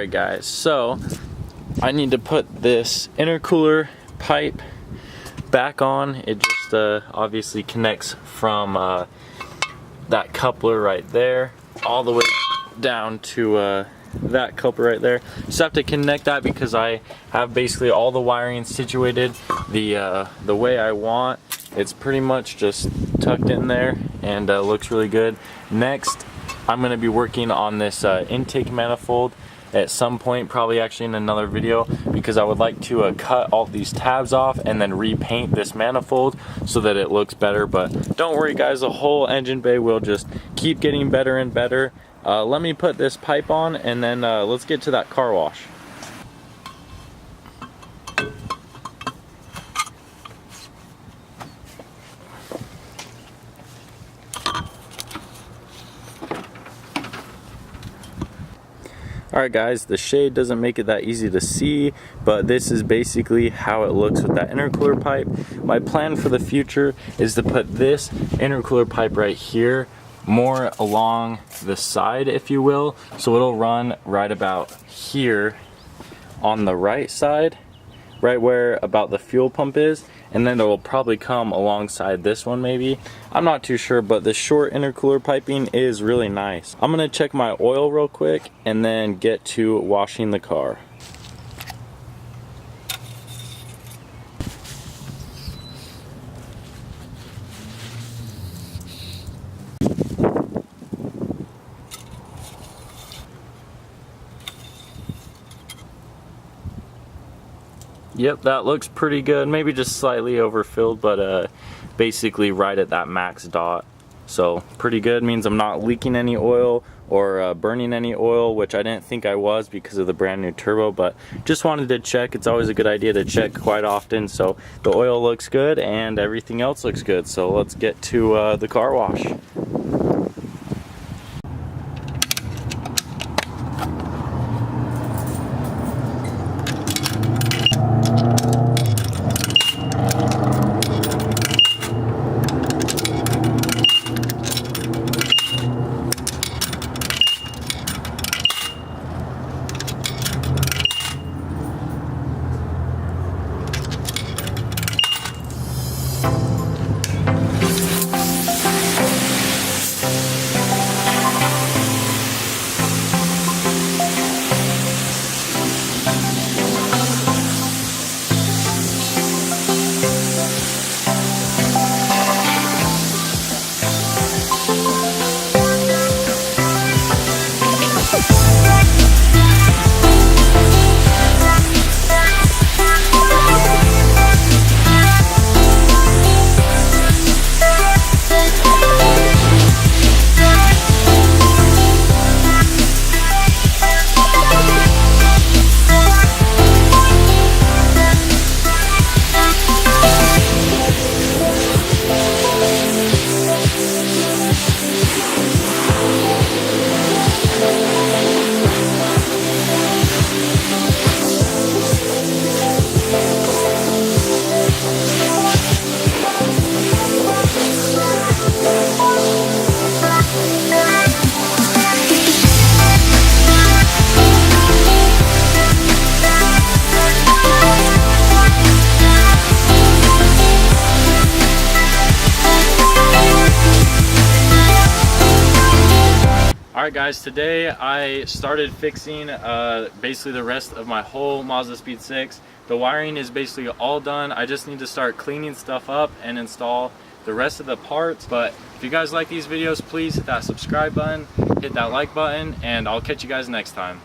Alright guys, so I need to put this intercooler pipe back on. It just obviously connects from that coupler right there all the way down to that coupler right there. Just have to connect that because I have basically all the wiring situated the way I want. It's pretty much just tucked in there and looks really good. Next, I'm going to be working on this intake manifold at some point, probably actually in another video, because I would like to cut all these tabs off and then repaint this manifold so that it looks better. But don't worry guys, the whole engine bay will just keep getting better and better. Let me put this pipe on and then let's get to that car wash. Alright guys, the shade doesn't make it that easy to see, but this is basically how it looks with that intercooler pipe. My plan for the future is to put this intercooler pipe right here more along the side, if you will, so it'll run right about here on the right side, right where about the fuel pump is, and then it will probably come alongside this one maybe. I'm not too sure, but the short intercooler piping is really nice. I'm gonna check my oil real quick and then get to washing the car. Yep, that looks pretty good. Maybe just slightly overfilled, but basically right at that max dot. So pretty good, means I'm not leaking any oil or burning any oil, which I didn't think I was because of the brand new turbo, but just wanted to check. It's always a good idea to check quite often. So the oil looks good and everything else looks good. So let's get to the car wash. Alright guys, today I started fixing basically the rest of my whole Mazdaspeed 6. The wiring is basically all done. I just need to start cleaning stuff up and install the rest of the parts. But if you guys like these videos, please hit that subscribe button, hit that like button, and I'll catch you guys next time.